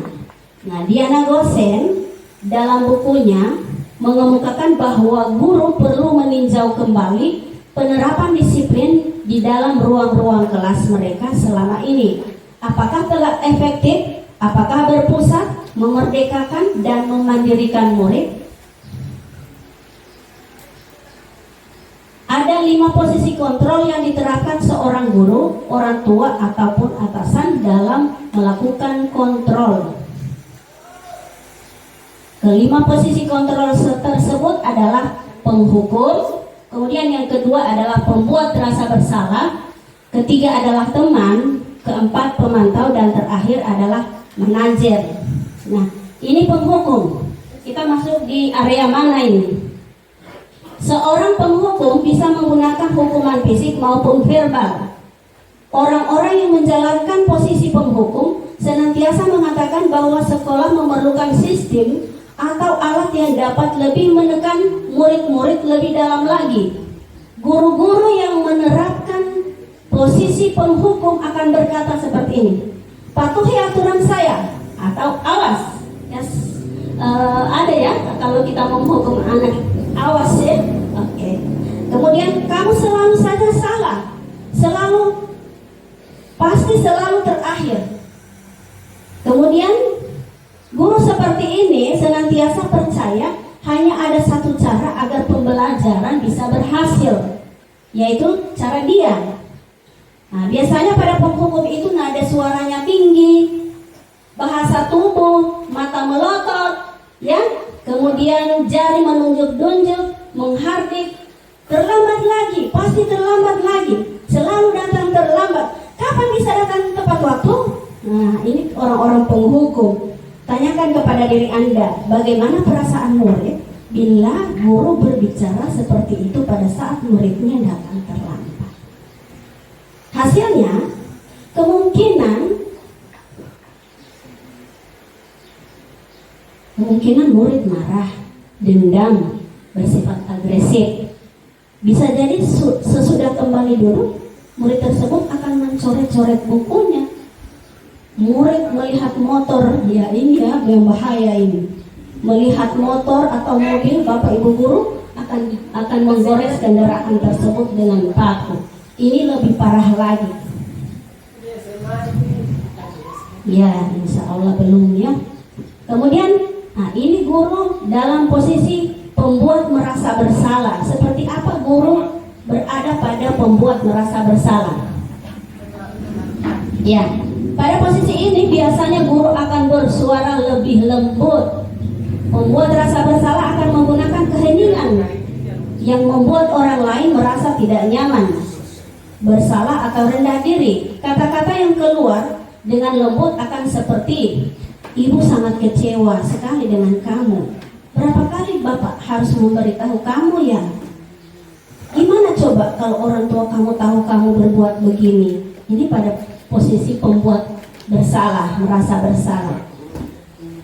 Nah, Diana Gosen dalam bukunya mengemukakan bahwa guru perlu meninjau kembali penerapan disiplin di dalam ruang-ruang kelas mereka selama ini. Apakah telah efektif? Apakah berpusat, memerdekakan, dan memandirikan murid? Ada 5 posisi kontrol yang diterapkan seorang guru, orang tua, ataupun atasan dalam melakukan kontrol. Kelima posisi kontrol tersebut adalah penghukum, kemudian yang kedua adalah pembuat rasa bersalah, ketiga adalah teman, keempat pemantau, dan terakhir adalah manajer. Nah, ini penghukum. Kita masuk di area mana ini? Seorang penghukum bisa menggunakan hukuman fisik maupun verbal. Orang-orang yang menjalankan posisi penghukum senantiasa mengatakan bahwa sekolah memerlukan sistem atau alat yang dapat lebih menekan murid-murid lebih dalam lagi. Guru-guru yang menerapkan posisi penghukum akan berkata seperti ini: patuhi aturan saya, atau awas. Yes. Ada ya, kalau kita menghukum anak, awas ya. Oke. Kemudian kamu selalu saja salah, pasti selalu terakhir. Kemudian guru seperti ini senantiasa percaya hanya ada satu cara agar pembelajaran bisa berhasil, yaitu cara dia. Nah, biasanya pada penghukum itu nada suaranya tinggi, bahasa tubuh, mata melotot, ya, kemudian jari menunjuk-nunjuk, menghardik, terlambat lagi, pasti terlambat lagi, selalu datang terlambat. Kapan bisa datang tepat waktu? Nah, ini orang-orang penghukum. Tanyakan kepada diri Anda, bagaimana perasaan murid bila guru berbicara seperti itu pada saat muridnya datang terlambat? Hasilnya, kemungkinan murid marah, dendam, bersifat agresif. Bisa jadi sesudah kembali dulu, murid tersebut akan mencoret-coret bukunya. Murid melihat motor, ya ini ya yang bahaya ini. Melihat motor atau mobil Bapak Ibu guru akan menggores kendaraan tersebut dengan paku. Ini lebih parah lagi. Ya, insya Allah belum ya. Kemudian, nah ini guru dalam posisi pembuat merasa bersalah. Seperti apa guru berada pada pembuat merasa bersalah? Ya, pada posisi ini biasanya guru akan bersuara lebih lembut. Pembuat rasa bersalah akan menggunakan keheningan yang membuat orang lain merasa tidak nyaman, bersalah atau rendah diri. Kata-kata yang keluar dengan lembut akan seperti, ibu sangat kecewa sekali dengan kamu. Berapa kali bapak harus memberitahu kamu ya? Gimana coba kalau orang tua kamu tahu kamu berbuat begini? Ini pada posisi pembuat bersalah, merasa bersalah.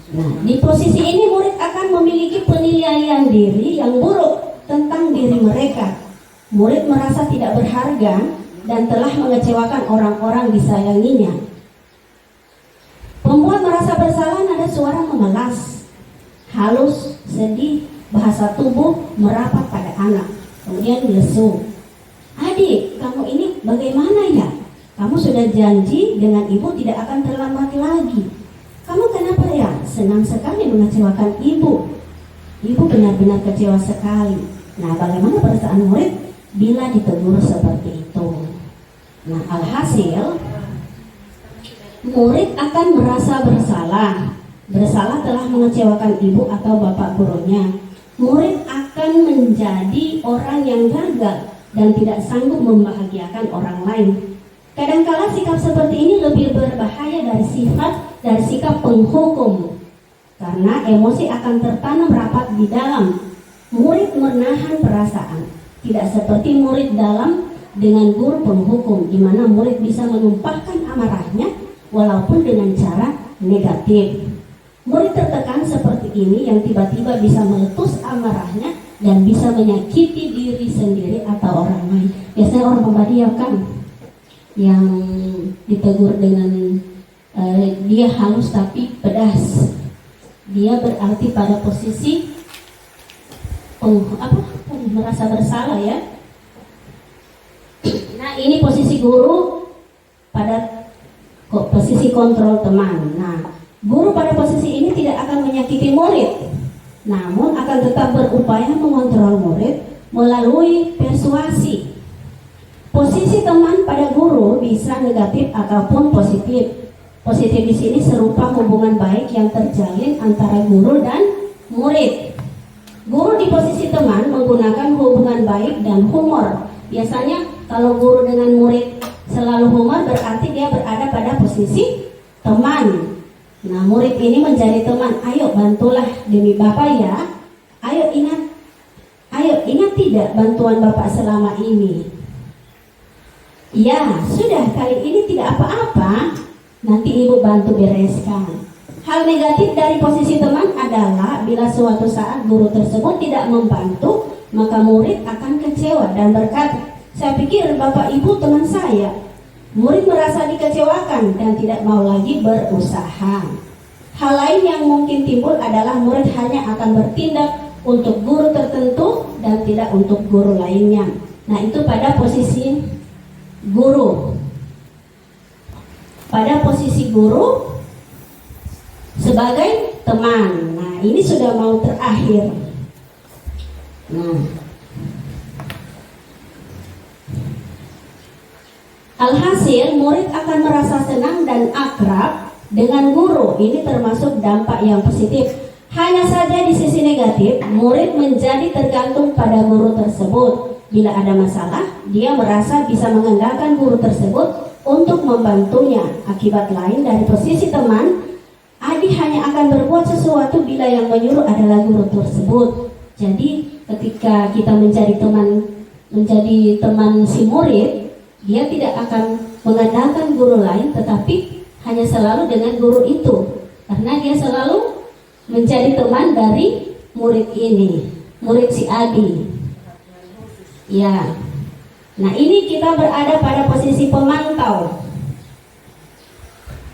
Nah, di posisi ini murid akan memiliki penilaian diri yang buruk tentang diri mereka. Murid merasa tidak berharga dan telah mengecewakan orang-orang disayanginya. Pembuat merasa bersalah nada suara memelas, halus, sedih, bahasa tubuh merapat pada anak. Kemudian lesu. Adik, kamu ini bagaimana ya? Kamu sudah janji dengan ibu tidak akan terlambat lagi. Kamu kenapa ya? Senang sekali mengecewakan ibu. Ibu benar-benar kecewa sekali. Nah, bagaimana perasaan murid bila ditegur seperti itu? Nah, alhasil murid akan merasa bersalah telah mengecewakan ibu atau bapak gurunya. Murid akan menjadi orang yang gagal dan tidak sanggup membahagiakan orang lain. Kadangkala sikap seperti ini lebih berbahaya dari sikap penghukum, karena emosi akan tertanam rapat di dalam. Murid menahan perasaan, tidak seperti murid dalam dengan guru penghukum, di mana murid bisa menumpahkan amarahnya walaupun dengan cara negatif. Murid tertekan seperti ini yang tiba-tiba bisa meletus amarahnya dan bisa menyakiti diri sendiri atau orang lain. Biasanya orang pembadian kan yang ditegur dengan dia halus tapi pedas. Dia berarti pada posisi merasa bersalah ya. Nah, ini posisi guru pada posisi kontrol teman. Nah, guru pada posisi ini tidak akan menyakiti murid, namun akan tetap berupaya mengontrol murid melalui persuasi. Posisi teman pada guru bisa negatif ataupun positif. Positif di sini serupa hubungan baik yang terjalin antara guru dan murid. Guru di posisi teman menggunakan hubungan baik dan humor. Biasanya kalau guru dengan murid selalu humor berarti dia berada pada posisi teman. Nah, murid ini menjadi teman. Ayo bantulah demi Bapak ya. Ayo ingat tidak bantuan Bapak selama ini. Ya, sudah kali ini tidak apa-apa. Nanti Ibu bantu bereskan. Hal negatif dari posisi teman adalah bila suatu saat guru tersebut tidak membantu, maka murid akan kecewa dan berkata, "Saya pikir Bapak Ibu teman saya." Murid merasa dikecewakan dan tidak mau lagi berusaha. Hal lain yang mungkin timbul adalah murid hanya akan bertindak untuk guru tertentu dan tidak untuk guru lainnya. Nah, itu pada posisi guru. Pada posisi guru sebagai teman. Nah, ini sudah mau terakhir. Nah, alhasil murid akan merasa senang dan akrab dengan guru. Ini termasuk dampak yang positif. Hanya saja di sisi negatif, murid menjadi tergantung pada guru tersebut. Bila ada masalah, dia merasa bisa mengandalkan guru tersebut untuk membantunya. Akibat lain dari posisi teman, adik hanya akan berbuat sesuatu bila yang menyuruh adalah guru tersebut. Jadi ketika kita menjadi teman si murid, dia tidak akan mengandalkan guru lain, tetapi hanya selalu dengan guru itu, karena dia selalu menjadi teman dari murid ini, murid si Adi. Ya. Nah, ini kita berada pada posisi pemantau.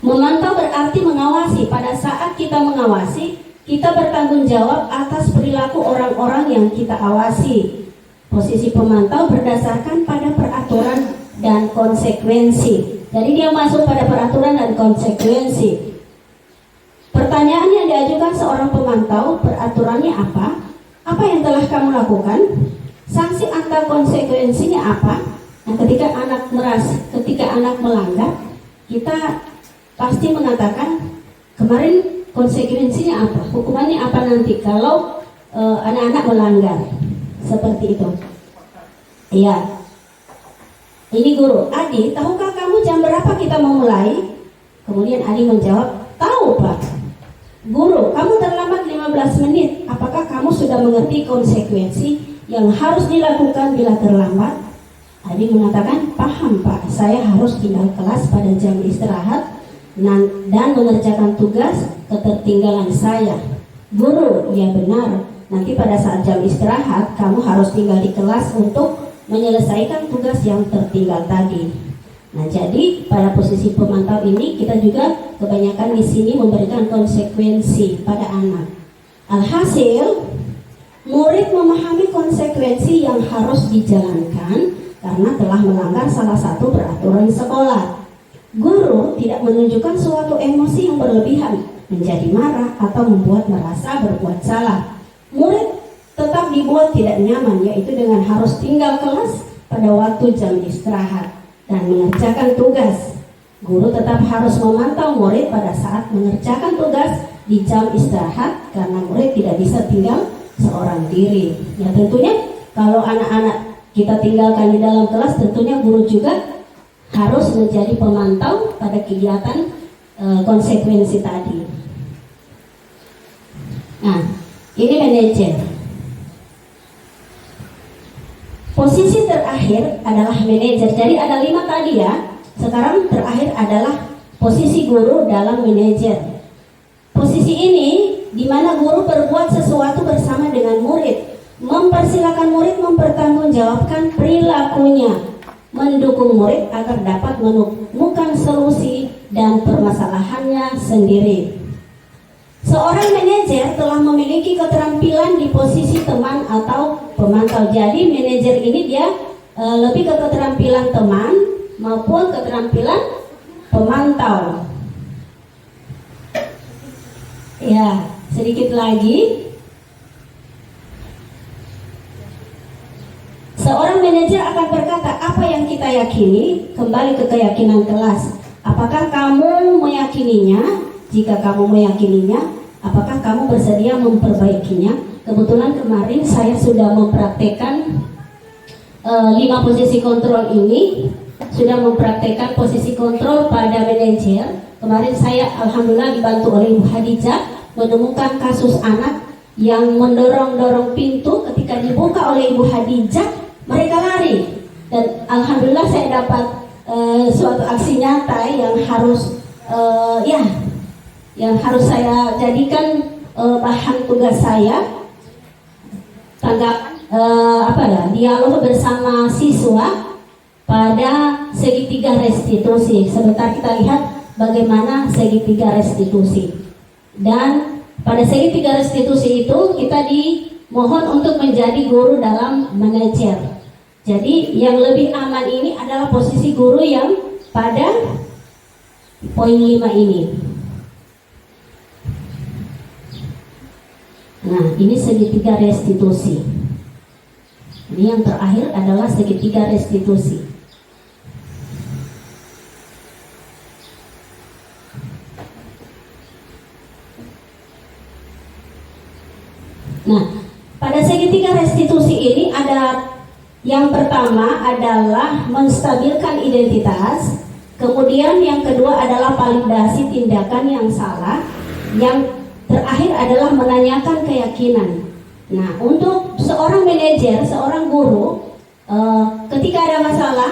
Memantau berarti mengawasi. Pada saat kita mengawasi, kita bertanggung jawab atas perilaku orang-orang yang kita awasi. Posisi pemantau berdasarkan pada peraturan dan konsekuensi. Jadi dia masuk pada peraturan dan konsekuensi. Pertanyaan yang diajukan seorang pemantau, peraturannya apa? Apa yang telah kamu lakukan? Sanksi atau konsekuensinya apa? Nah, ketika anak melanggar, kita pasti mengatakan kemarin konsekuensinya apa? Hukumannya apa nanti kalau anak-anak melanggar? Seperti itu. Iya. Ini guru, Adi, tahukah kamu jam berapa kita mau mulai? Kemudian Adi menjawab, tahu Pak. Guru, kamu terlambat 15 menit. Apakah kamu sudah mengerti konsekuensi yang harus dilakukan bila terlambat? Adi mengatakan, paham Pak, saya harus tinggal kelas pada jam istirahat dan mengerjakan tugas ketertinggalan saya. Guru, ya benar, nanti pada saat jam istirahat kamu harus tinggal di kelas untuk menyelesaikan tugas yang tertinggal tadi. Nah, jadi pada posisi pemantau ini kita juga kebanyakan di sini memberikan konsekuensi pada anak. Alhasil, murid memahami konsekuensi yang harus dijalankan karena telah melanggar salah satu peraturan sekolah. Guru tidak menunjukkan suatu emosi yang berlebihan, menjadi marah atau membuat merasa berbuat salah. Murid tetap dibuat tidak nyaman, yaitu dengan harus tinggal kelas pada waktu jam istirahat dan mengerjakan tugas. Guru tetap harus memantau murid pada saat mengerjakan tugas di jam istirahat karena murid tidak bisa tinggal seorang diri. Ya tentunya kalau anak-anak kita tinggalkan di dalam kelas, tentunya guru juga harus menjadi pemantau pada kegiatan konsekuensi tadi. Nah, ini manajer. Posisi terakhir adalah manajer. Jadi ada 5 tadi ya. Sekarang terakhir adalah posisi guru dalam manajer. Posisi ini di mana guru berbuat sesuatu bersama dengan murid, mempersilakan murid mempertanggungjawabkan perilakunya, mendukung murid agar dapat menemukan solusi dan permasalahannya sendiri. Seorang manajer telah memiliki keterampilan di posisi teman atau pemantau. Jadi manajer ini dia lebih ke keterampilan teman maupun keterampilan pemantau. Ya, sedikit lagi. Seorang manajer akan berkata, apa yang kita yakini kembali ke keyakinan kelas. Apakah kamu meyakininya? Jika kamu meyakininya, apakah kamu bersedia memperbaikinya? Kebetulan kemarin saya sudah mempraktekkan 5 posisi kontrol ini, sudah mempraktekkan posisi kontrol pada manajer. Kemarin saya alhamdulillah dibantu oleh Ibu Hadijah menemukan kasus anak yang mendorong-dorong pintu. Ketika dibuka oleh Ibu Hadijah, mereka lari. Dan alhamdulillah saya dapat suatu aksi nyata yang harus yang harus saya jadikan bahan tugas saya, dialog bersama siswa pada segitiga restitusi. Sebentar kita lihat bagaimana segitiga restitusi. Dan pada segitiga restitusi itu kita dimohon untuk menjadi guru dalam manajer. Jadi yang lebih aman ini adalah posisi guru yang pada poin 5 ini. Nah, ini segitiga restitusi. Ini yang terakhir adalah segitiga restitusi. Nah, pada segitiga restitusi ini ada yang pertama adalah menstabilkan identitas, kemudian yang kedua adalah validasi tindakan yang salah, yang terakhir adalah menanyakan keyakinan. Nah, untuk seorang manajer, seorang guru, ketika ada masalah,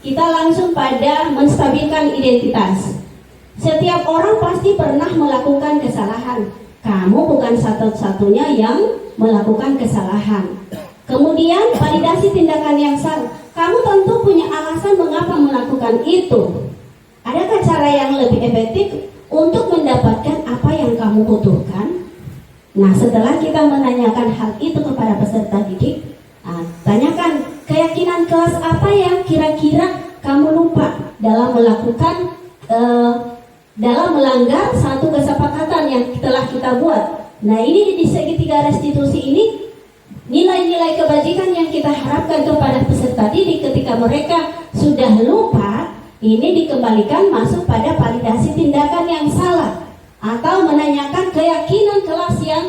kita langsung pada menstabilkan identitas. Setiap orang pasti pernah melakukan kesalahan. Kamu bukan satu-satunya yang melakukan kesalahan. Kemudian validasi tindakan yang salah. Kamu tentu punya alasan mengapa melakukan itu. Adakah cara yang lebih efektif untuk mendapatkan apa yang kamu butuhkan? Nah, setelah kita menanyakan hal itu kepada peserta didik, tanyakan keyakinan kelas apa yang kira-kira kamu lupa dalam melakukan dalam melanggar satu kesepakatan yang telah kita buat. Nah, ini di segitiga restitusi ini nilai-nilai kebajikan yang kita harapkan kepada peserta didik ketika mereka sudah lupa, ini dikembalikan masuk pada validasi tindakan yang salah atau menanyakan keyakinan kelas yang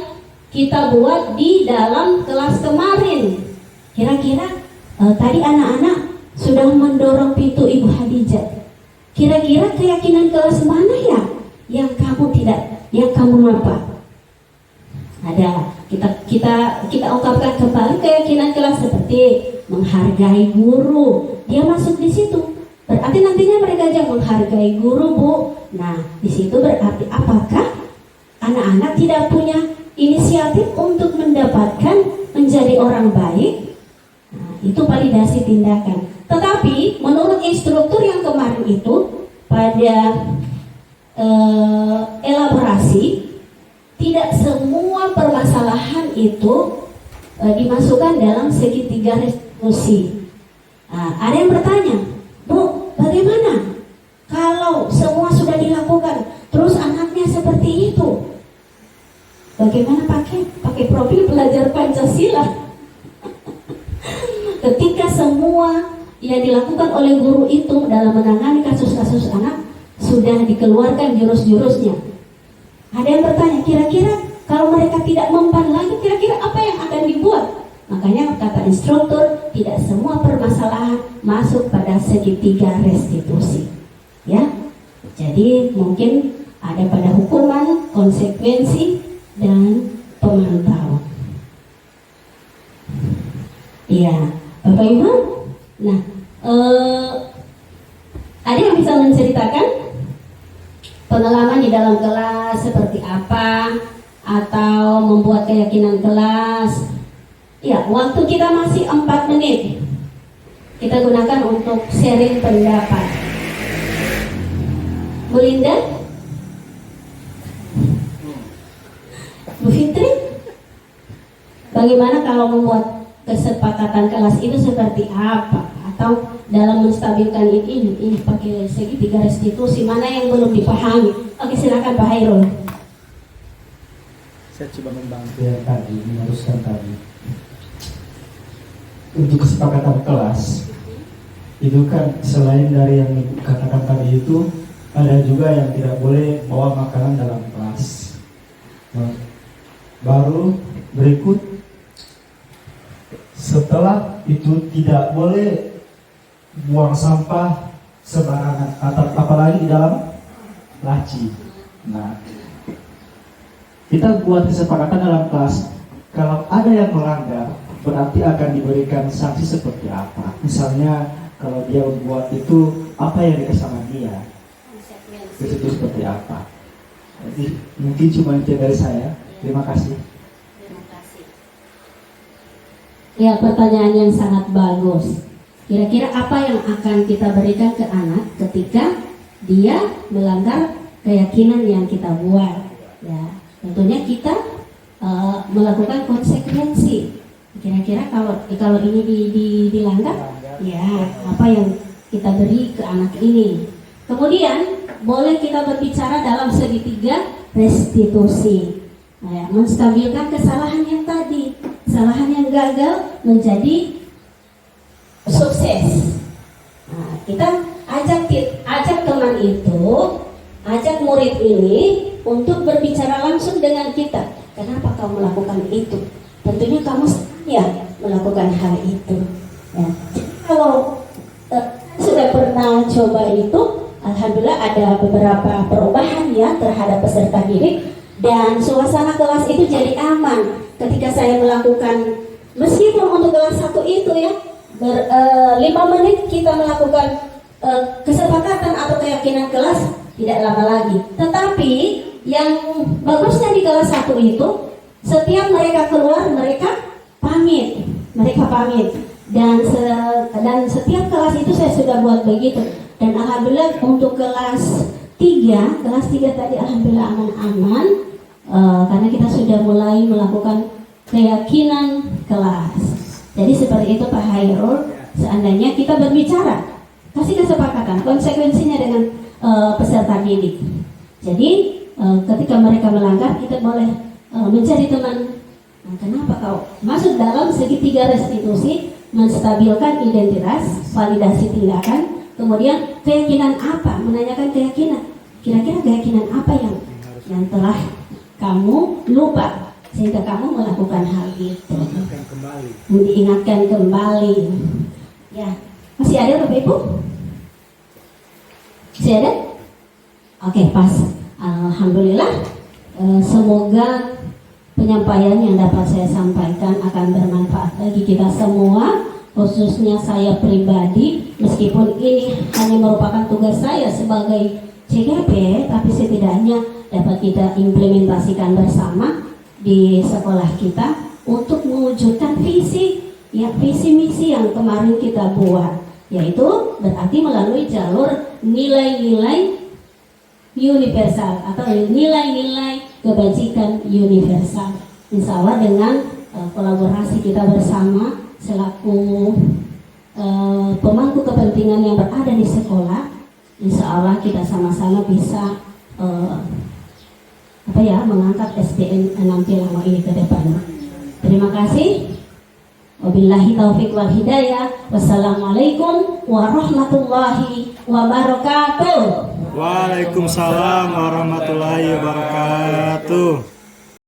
kita buat di dalam kelas kemarin. Kira-kira tadi anak-anak sudah mendorong pintu Ibu Hadijah. Kira-kira keyakinan kelas mana ya yang kamu tidak, yang kamu lupa? Ada, kita ungkapkan kembali keyakinan kelas seperti menghargai guru. Dia masuk di situ. Berarti nantinya mereka aja menghargai guru, Bu. Nah, di situ berarti apakah anak-anak tidak punya inisiatif untuk mendapatkan menjadi orang baik? Nah, itu validasi tindakan. Tetapi menurut instruktur yang kemarin itu pada elaborasi, tidak semua permasalahan itu dimasukkan dalam segitiga restitusi. Ada yang bertanya, Bu, bagaimana kalau semua sudah dilakukan, terus anaknya seperti itu? Bagaimana pakai profil belajar Pancasila? Ketika semua yang dilakukan oleh guru itu dalam menangani kasus-kasus anak sudah dikeluarkan jurus-jurusnya. Ada yang bertanya, kira-kira kalau mereka tidak mempan lagi, kira-kira apa yang akan dibuat? Makanya kata instruktur, tidak semua permasalahan masuk pada segitiga restitusi. Ya, jadi mungkin ada pada hukuman, konsekuensi, dan pemantauan. Iya, Bapak Ibu. Nah, ada yang bisa menceritakan pengalaman di dalam kelas seperti apa, atau membuat keyakinan kelas? Ya, waktu kita masih 4 menit, kita gunakan untuk sharing pendapat. Bu Linda, Bu Fitri, bagaimana kalau membuat kesepakatan kelas itu seperti apa? Atau dalam menstabilkan ini pakai segitiga restitusi, mana yang belum dipahami? Oke, silakan Pak Hairul. Saya coba membantu yang tadi, meneruskan tadi. Untuk kesepakatan kelas, itu kan selain dari yang Ibu katakan tadi itu, ada juga yang tidak boleh bawa makanan dalam kelas. Nah, baru berikut, setelah itu tidak boleh buang sampah sembarangan, atau apalagi di dalam laci. Nah, kita buat kesepakatan dalam kelas, kalau ada yang melanggar berarti akan diberikan sanksi seperti apa. Misalnya kalau dia membuat itu, apa yang dikasih sama dia, itu seperti apa. Jadi mungkin cuma itu dari saya. Terima kasih. Terima kasih. Ya, pertanyaan yang sangat bagus. Kira-kira apa yang akan kita berikan ke anak ketika dia melanggar keyakinan yang kita buat? Ya, tentunya kita melakukan konsekuensi. Kira-kira kalau ini dilanggar, ya apa yang kita beri ke anak ini? Kemudian boleh kita berbicara dalam segitiga restitusi. Nah, ya, menstabilkan kesalahan yang tadi, kesalahan yang gagal menjadi sukses. Nah, kita ajak teman itu, ajak murid ini untuk berbicara langsung dengan kita. Kenapa kau melakukan itu? Tentunya kamu ya melakukan hal itu. Ya. Kalau sudah pernah coba itu, alhamdulillah ada beberapa perubahan ya terhadap peserta didik, dan suasana kelas itu jadi aman ketika saya melakukan, meskipun untuk kelas 1 itu ya 5 menit kita melakukan kesepakatan atau keyakinan kelas, tidak lama lagi. Tetapi yang bagusnya di kelas 1 itu, setiap mereka keluar mereka pamit, dan setiap kelas itu saya sudah buat begitu. Dan alhamdulillah untuk kelas 3 tadi alhamdulillah aman-aman, karena kita sudah mulai melakukan keyakinan kelas. Jadi seperti itu Pak Hairul, seandainya kita berbicara, kasih kesepakatan, konsekuensinya dengan peserta didik. Jadi ketika mereka melanggar, kita boleh mencari teman. Nah, kenapa kau masuk dalam segitiga restitusi, menstabilkan identitas, validasi tindakan, kemudian keyakinan apa, menanyakan keyakinan. Kira-kira keyakinan apa yang telah kamu lupa sehingga kamu melakukan hal itu? Diingatkan kembali. Ya, masih ada Bapak Ibu? Masih ada? Oke, pas. Alhamdulillah. Semoga penyampaian yang dapat saya sampaikan akan bermanfaat bagi kita semua, khususnya saya pribadi. Meskipun ini hanya merupakan tugas saya sebagai CGP, tapi setidaknya dapat kita implementasikan bersama di sekolah kita untuk mewujudkan visi misi yang kemarin kita buat, yaitu berarti melalui jalur nilai-nilai universal atau nilai-nilai kebajikan universal. Insya Allah dengan kolaborasi kita bersama selaku pemangku kepentingan yang berada di sekolah, insya Allah kita sama-sama bisa mengangkat SDN 6 Pilango ini ke depan. Terima kasih. Wabillahi taufiq wal hidayah. Wassalamualaikum warahmatullahi wabarakatuh. Waalaikumsalam warahmatullahi wabarakatuh.